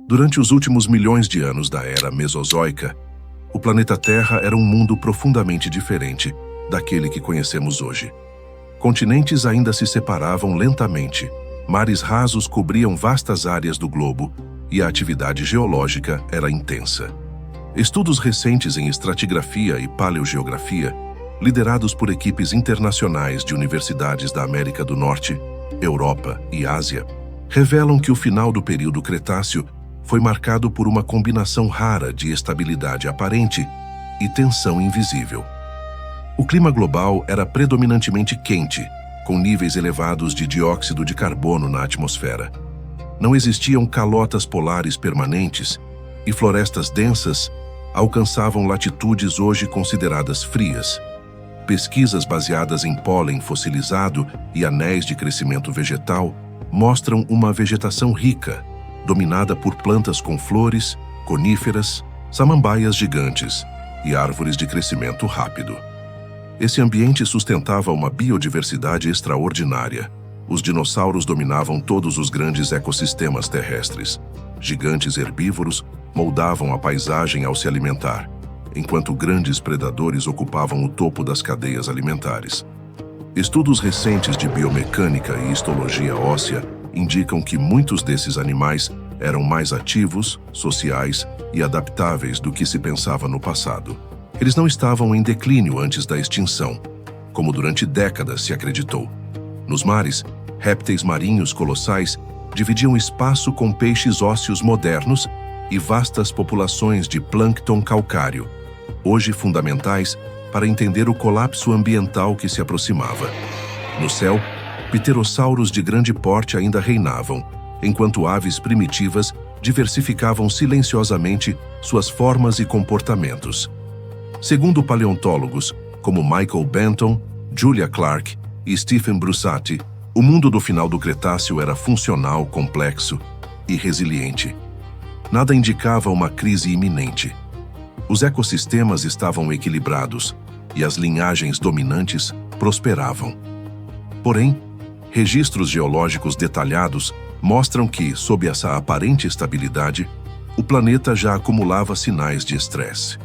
Durante os últimos milhões de anos da era Mesozoica, o planeta Terra era um mundo profundamente diferente daquele que conhecemos hoje. Continentes ainda se separavam lentamente, mares rasos cobriam vastas áreas do globo e a atividade geológica era intensa. Estudos recentes em estratigrafia e paleogeografia, liderados por equipes internacionais de universidades da América do Norte, Europa e Ásia, revelam que o final do período Cretáceo foi marcado por uma combinação rara de estabilidade aparente e tensão invisível. O clima global era predominantemente quente, com níveis elevados de dióxido de carbono na atmosfera. Não existiam calotas polares permanentes e florestas densas alcançavam latitudes hoje consideradas frias. Pesquisas baseadas em pólen fossilizado e anéis de crescimento vegetal mostram uma vegetação rica, dominada por plantas com flores, coníferas, samambaias gigantes e árvores de crescimento rápido. Esse ambiente sustentava uma biodiversidade extraordinária. Os dinossauros dominavam todos os grandes ecossistemas terrestres. Gigantes herbívoros moldavam a paisagem ao se alimentar, enquanto grandes predadores ocupavam o topo das cadeias alimentares. Estudos recentes de biomecânica e histologia óssea indicam que muitos desses animais eram mais ativos, sociais e adaptáveis do que se pensava no passado. Eles não estavam em declínio antes da extinção, como durante décadas se acreditou. Nos mares, répteis marinhos colossais dividiam espaço com peixes ósseos modernos e vastas populações de plâncton calcário, hoje fundamentais para entender o colapso ambiental que se aproximava. No céu, pterossauros de grande porte ainda reinavam, enquanto aves primitivas diversificavam silenciosamente suas formas e comportamentos. Segundo paleontólogos como Michael Benton, Julia Clark e Stephen Brusatte, o mundo do final do Cretáceo era funcional, complexo e resiliente. Nada indicava uma crise iminente. Os ecossistemas estavam equilibrados e as linhagens dominantes prosperavam. Porém, registros geológicos detalhados mostram que, sob essa aparente estabilidade, o planeta já acumulava sinais de estresse.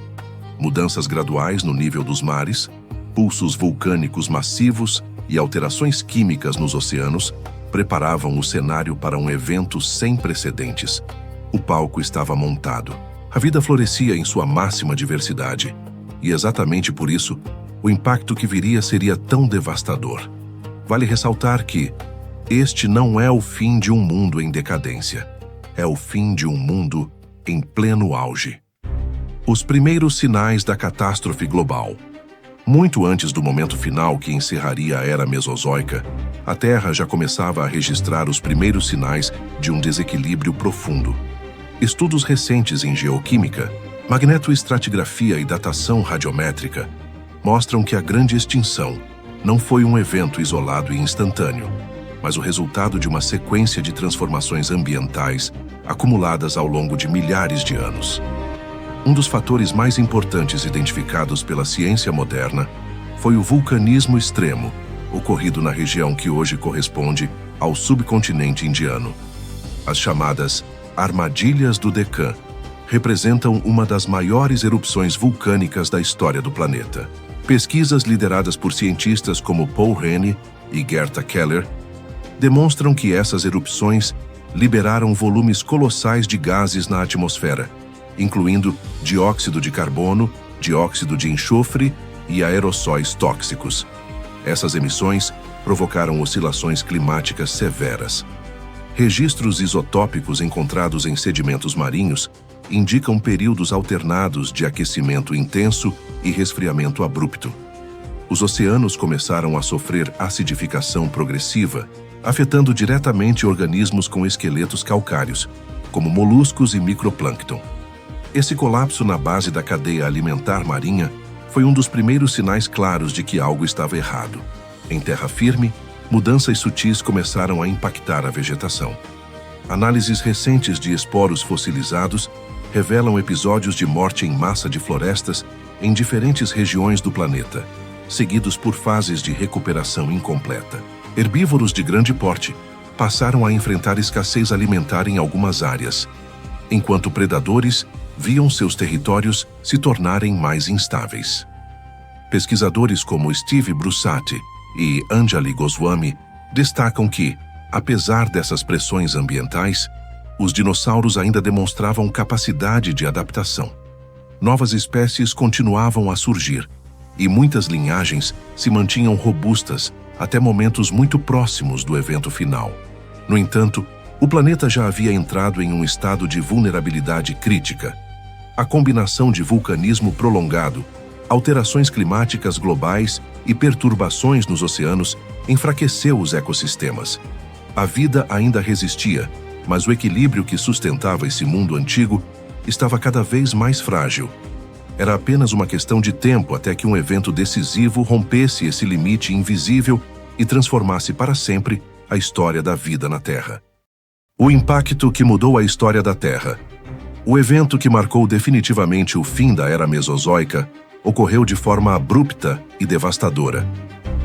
Mudanças graduais no nível dos mares, pulsos vulcânicos massivos e alterações químicas nos oceanos preparavam o cenário para um evento sem precedentes. O palco estava montado. A vida florescia em sua máxima diversidade, e exatamente por isso, o impacto que viria seria tão devastador. Vale ressaltar que este não é o fim de um mundo em decadência. É o fim de um mundo em pleno auge. Os primeiros sinais da catástrofe global. Muito antes do momento final que encerraria a era Mesozoica, a Terra já começava a registrar os primeiros sinais de um desequilíbrio profundo. Estudos recentes em geoquímica, magnetoestratigrafia e datação radiométrica mostram que a grande extinção não foi um evento isolado e instantâneo, mas o resultado de uma sequência de transformações ambientais acumuladas ao longo de milhares de anos. Um dos fatores mais importantes identificados pela ciência moderna foi o vulcanismo extremo, ocorrido na região que hoje corresponde ao subcontinente indiano. As chamadas Armadilhas do Deccan representam uma das maiores erupções vulcânicas da história do planeta. Pesquisas lideradas por cientistas como Paul Renne e Gerta Keller demonstram que essas erupções liberaram volumes colossais de gases na atmosfera, incluindo dióxido de carbono, dióxido de enxofre e aerossóis tóxicos. Essas emissões provocaram oscilações climáticas severas. Registros isotópicos encontrados em sedimentos marinhos indicam períodos alternados de aquecimento intenso e resfriamento abrupto. Os oceanos começaram a sofrer acidificação progressiva, afetando diretamente organismos com esqueletos calcários, como moluscos e microplâncton. Esse colapso na base da cadeia alimentar marinha foi um dos primeiros sinais claros de que algo estava errado. Em terra firme, mudanças sutis começaram a impactar a vegetação. Análises recentes de esporos fossilizados revelam episódios de morte em massa de florestas em diferentes regiões do planeta, seguidos por fases de recuperação incompleta. Herbívoros de grande porte passaram a enfrentar escassez alimentar em algumas áreas. enquanto predadores viam seus territórios se tornarem mais instáveis. Pesquisadores como Steve Brusatte e Anjali Goswami destacam que, apesar dessas pressões ambientais, os dinossauros ainda demonstravam capacidade de adaptação. Novas espécies continuavam a surgir, e muitas linhagens se mantinham robustas até momentos muito próximos do evento final. No entanto, o planeta já havia entrado em um estado de vulnerabilidade crítica. A combinação de vulcanismo prolongado, alterações climáticas globais e perturbações nos oceanos enfraqueceu os ecossistemas. A vida ainda resistia, mas o equilíbrio que sustentava esse mundo antigo estava cada vez mais frágil. Era apenas uma questão de tempo até que um evento decisivo rompesse esse limite invisível e transformasse para sempre a história da vida na Terra. O impacto que mudou a história da Terra. O evento que marcou definitivamente o fim da Era Mesozoica ocorreu de forma abrupta e devastadora.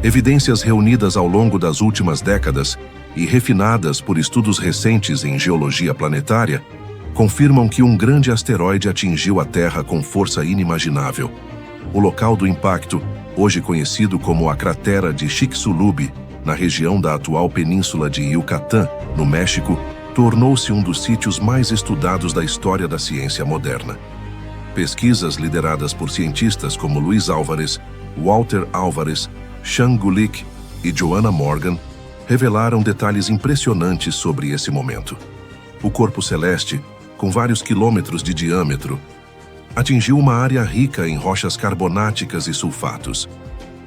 Evidências reunidas ao longo das últimas décadas e refinadas por estudos recentes em geologia planetária confirmam que um grande asteroide atingiu a Terra com força inimaginável. O local do impacto, hoje conhecido como a cratera de Chicxulub, na região da atual península de Yucatán, no México, tornou-se um dos sítios mais estudados da história da ciência moderna. Pesquisas lideradas por cientistas como Luiz Álvares, Walter Álvares, Sean Gulick e Joanna Morgan revelaram detalhes impressionantes sobre esse momento. O corpo celeste, com vários quilômetros de diâmetro, atingiu uma área rica em rochas carbonáticas e sulfatos.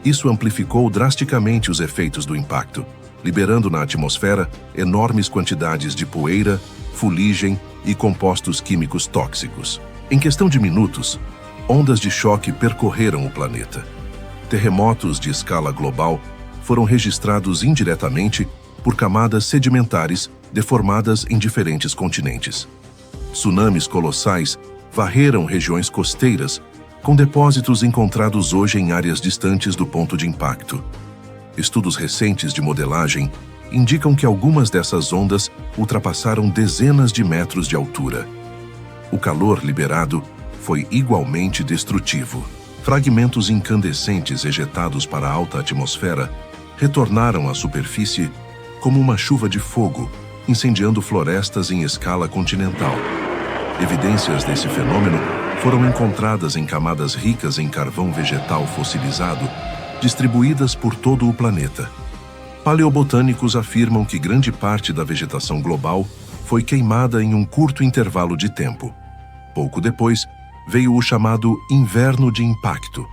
Isso amplificou drasticamente os efeitos do impacto, liberando na atmosfera enormes quantidades de poeira, fuligem e compostos químicos tóxicos. Em questão de minutos, ondas de choque percorreram o planeta. Terremotos de escala global foram registrados indiretamente por camadas sedimentares deformadas em diferentes continentes. Tsunamis colossais varreram regiões costeiras, com depósitos encontrados hoje em áreas distantes do ponto de impacto. Estudos recentes de modelagem indicam que algumas dessas ondas ultrapassaram dezenas de metros de altura. O calor liberado foi igualmente destrutivo. Fragmentos incandescentes ejetados para a alta atmosfera retornaram à superfície como uma chuva de fogo, incendiando florestas em escala continental. Evidências desse fenômeno foram encontradas em camadas ricas em carvão vegetal fossilizado, distribuídas por todo o planeta. Paleobotânicos afirmam que grande parte da vegetação global foi queimada em um curto intervalo de tempo. Pouco depois, veio o chamado inverno de impacto.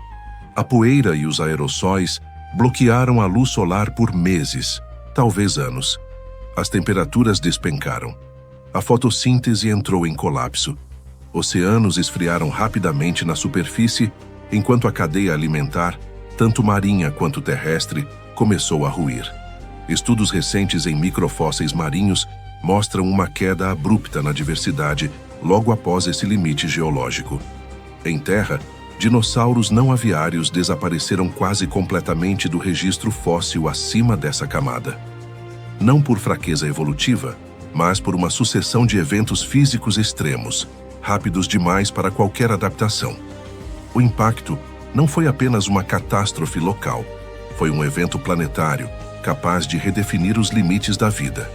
A poeira e os aerossóis bloquearam a luz solar por meses, talvez anos. As temperaturas despencaram. A fotossíntese entrou em colapso. Oceanos esfriaram rapidamente na superfície, enquanto a cadeia alimentar, tanto marinha quanto terrestre, começou a ruir. Estudos recentes em microfósseis marinhos mostram uma queda abrupta na diversidade logo após esse limite geológico. Em terra, dinossauros não aviários desapareceram quase completamente do registro fóssil acima dessa camada. Não por fraqueza evolutiva, mas por uma sucessão de eventos físicos extremos, rápidos demais para qualquer adaptação. O impacto não foi apenas uma catástrofe local, foi um evento planetário, capaz de redefinir os limites da vida.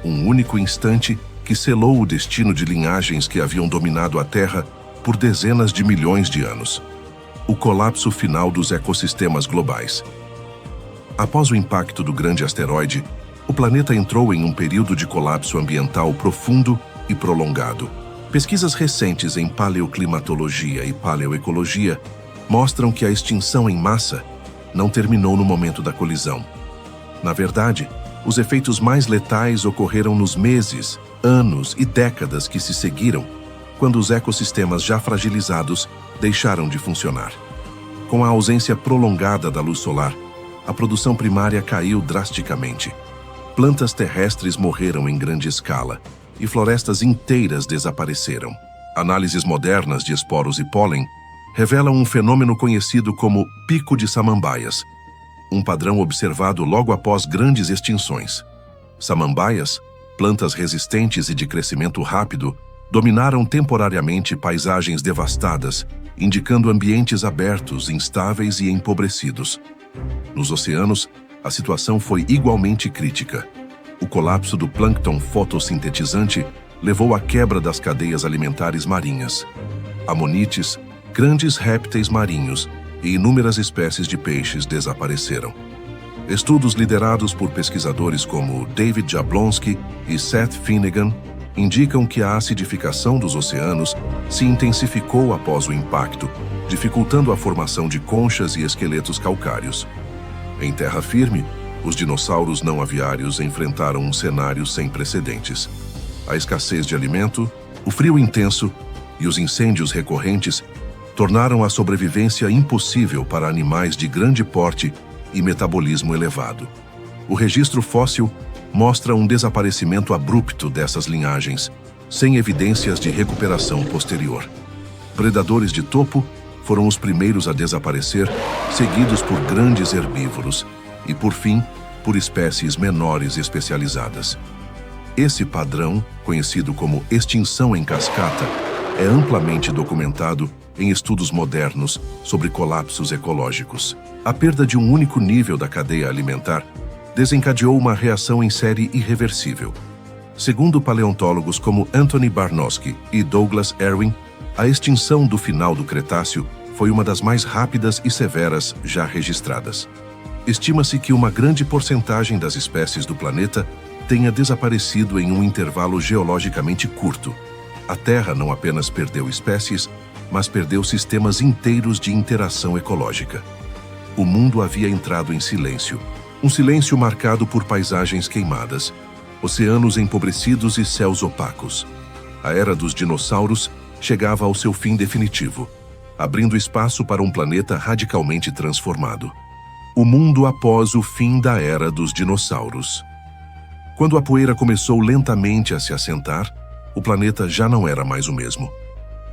Um único instante que selou o destino de linhagens que haviam dominado a Terra por dezenas de milhões de anos. O colapso final dos ecossistemas globais. Após o impacto do grande asteroide, o planeta entrou em um período de colapso ambiental profundo e prolongado. Pesquisas recentes em paleoclimatologia e paleoecologia mostram que a extinção em massa não terminou no momento da colisão. Na verdade, os efeitos mais letais ocorreram nos meses, anos e décadas que se seguiram, quando os ecossistemas já fragilizados deixaram de funcionar. Com a ausência prolongada da luz solar, a produção primária caiu drasticamente. Plantas terrestres morreram em grande escala e florestas inteiras desapareceram. Análises modernas de esporos e pólen revelam um fenômeno conhecido como pico de samambaias, um padrão observado logo após grandes extinções. Samambaias, plantas resistentes e de crescimento rápido, dominaram temporariamente paisagens devastadas, indicando ambientes abertos, instáveis e empobrecidos. Nos oceanos, a situação foi igualmente crítica. O colapso do plâncton fotossintetizante levou à quebra das cadeias alimentares marinhas. Amonites, grandes répteis marinhos e inúmeras espécies de peixes desapareceram. Estudos liderados por pesquisadores como David Jablonski e Seth Finnegan indicam que a acidificação dos oceanos se intensificou após o impacto, dificultando a formação de conchas e esqueletos calcários. Em terra firme, os dinossauros não aviários enfrentaram um cenário sem precedentes. A escassez de alimento, o frio intenso e os incêndios recorrentes tornaram a sobrevivência impossível para animais de grande porte e metabolismo elevado. O registro fóssil mostra um desaparecimento abrupto dessas linhagens, sem evidências de recuperação posterior. Predadores de topo foram os primeiros a desaparecer, seguidos por grandes herbívoros e, por fim, por espécies menores especializadas. Esse padrão, conhecido como extinção em cascata, é amplamente documentado em estudos modernos sobre colapsos ecológicos. A perda de um único nível da cadeia alimentar desencadeou uma reação em série irreversível. Segundo paleontólogos como Anthony Barnosky e Douglas Erwin, a extinção do final do Cretáceo foi uma das mais rápidas e severas já registradas. Estima-se que uma grande porcentagem das espécies do planeta tenha desaparecido em um intervalo geologicamente curto. A Terra não apenas perdeu espécies, mas perdeu sistemas inteiros de interação ecológica. O mundo havia entrado em silêncio. Um silêncio marcado por paisagens queimadas, oceanos empobrecidos e céus opacos. A era dos dinossauros chegava ao seu fim definitivo, abrindo espaço para um planeta radicalmente transformado. O mundo após o fim da era dos dinossauros. Quando a poeira começou lentamente a se assentar, o planeta já não era mais o mesmo.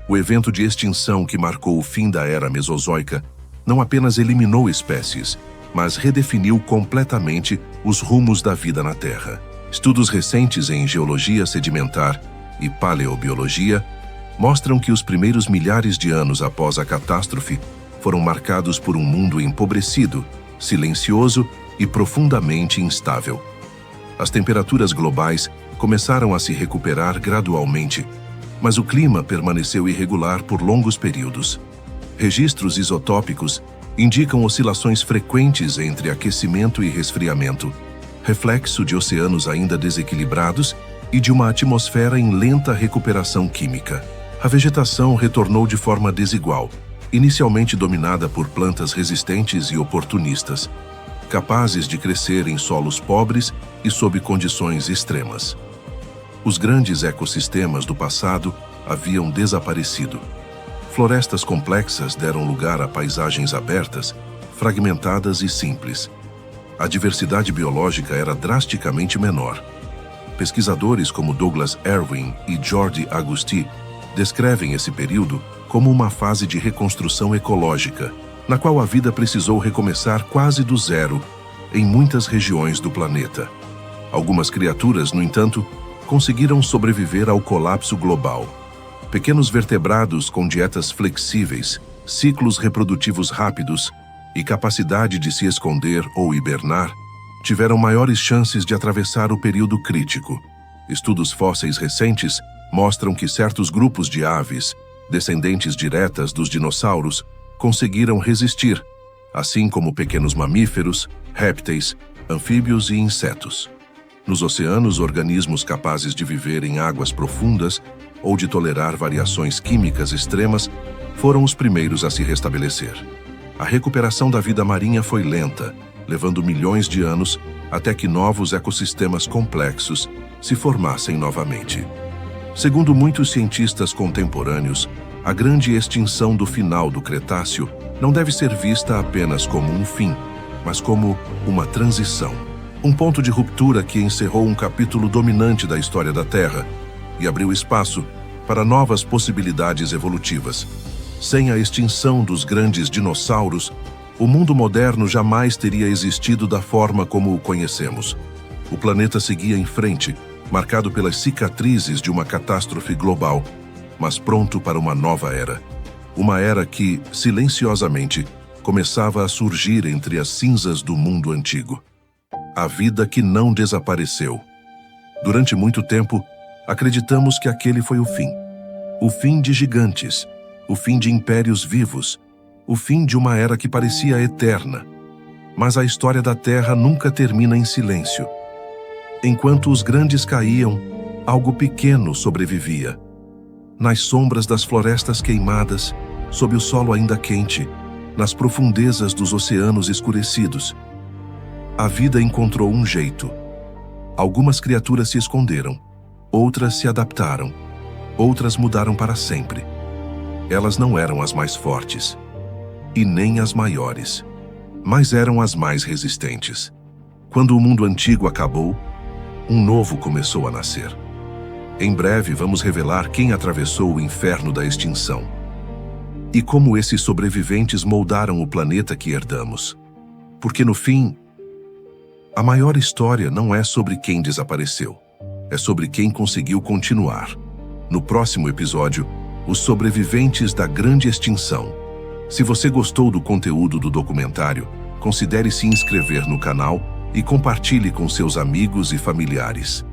O evento de extinção que marcou o fim da era mesozoica não apenas eliminou espécies, mas redefiniu completamente os rumos da vida na Terra. Estudos recentes em geologia sedimentar e paleobiologia mostram que os primeiros milhares de anos após a catástrofe foram marcados por um mundo empobrecido, silencioso e profundamente instável. As temperaturas globais começaram a se recuperar gradualmente, mas o clima permaneceu irregular por longos períodos. Registros isotópicos indicam oscilações frequentes entre aquecimento e resfriamento, reflexo de oceanos ainda desequilibrados e de uma atmosfera em lenta recuperação química. A vegetação retornou de forma desigual, inicialmente dominada por plantas resistentes e oportunistas, capazes de crescer em solos pobres e sob condições extremas. Os grandes ecossistemas do passado haviam desaparecido. Florestas complexas deram lugar a paisagens abertas, fragmentadas e simples. A diversidade biológica era drasticamente menor. Pesquisadores como Douglas Erwin e Jordi Agusti descrevem esse período como uma fase de reconstrução ecológica, na qual a vida precisou recomeçar quase do zero em muitas regiões do planeta. Algumas criaturas, no entanto, conseguiram sobreviver ao colapso global. Pequenos vertebrados com dietas flexíveis, ciclos reprodutivos rápidos e capacidade de se esconder ou hibernar tiveram maiores chances de atravessar o período crítico. Estudos fósseis recentes mostram que certos grupos de aves, descendentes diretas dos dinossauros, conseguiram resistir, assim como pequenos mamíferos, répteis, anfíbios e insetos. Nos oceanos, organismos capazes de viver em águas profundas ou de tolerar variações químicas extremas foram os primeiros a se restabelecer. A recuperação da vida marinha foi lenta, levando milhões de anos até que novos ecossistemas complexos se formassem novamente. Segundo muitos cientistas contemporâneos, a grande extinção do final do Cretáceo não deve ser vista apenas como um fim, mas como uma transição. Um ponto de ruptura que encerrou um capítulo dominante da história da Terra e abriu espaço para novas possibilidades evolutivas. Sem a extinção dos grandes dinossauros, o mundo moderno jamais teria existido da forma como o conhecemos. O planeta seguia em frente, marcado pelas cicatrizes de uma catástrofe global, mas pronto para uma nova era. Uma era que, silenciosamente, começava a surgir entre as cinzas do mundo antigo. A vida que não desapareceu. Durante muito tempo, acreditamos que aquele foi o fim. O fim de gigantes, o fim de impérios vivos, o fim de uma era que parecia eterna. Mas a história da Terra nunca termina em silêncio. Enquanto os grandes caíam, algo pequeno sobrevivia. Nas sombras das florestas queimadas, sob o solo ainda quente, nas profundezas dos oceanos escurecidos, a vida encontrou um jeito. Algumas criaturas se esconderam, outras se adaptaram, outras mudaram para sempre. Elas não eram as mais fortes, e nem as maiores, mas eram as mais resistentes. Quando o mundo antigo acabou, um novo começou a nascer. Em breve vamos revelar quem atravessou o inferno da extinção e como esses sobreviventes moldaram o planeta que herdamos. Porque no fim, a maior história não é sobre quem desapareceu, é sobre quem conseguiu continuar. No próximo episódio, os sobreviventes da grande extinção. Se você gostou do conteúdo do documentário, considere se inscrever no canal e compartilhe com seus amigos e familiares.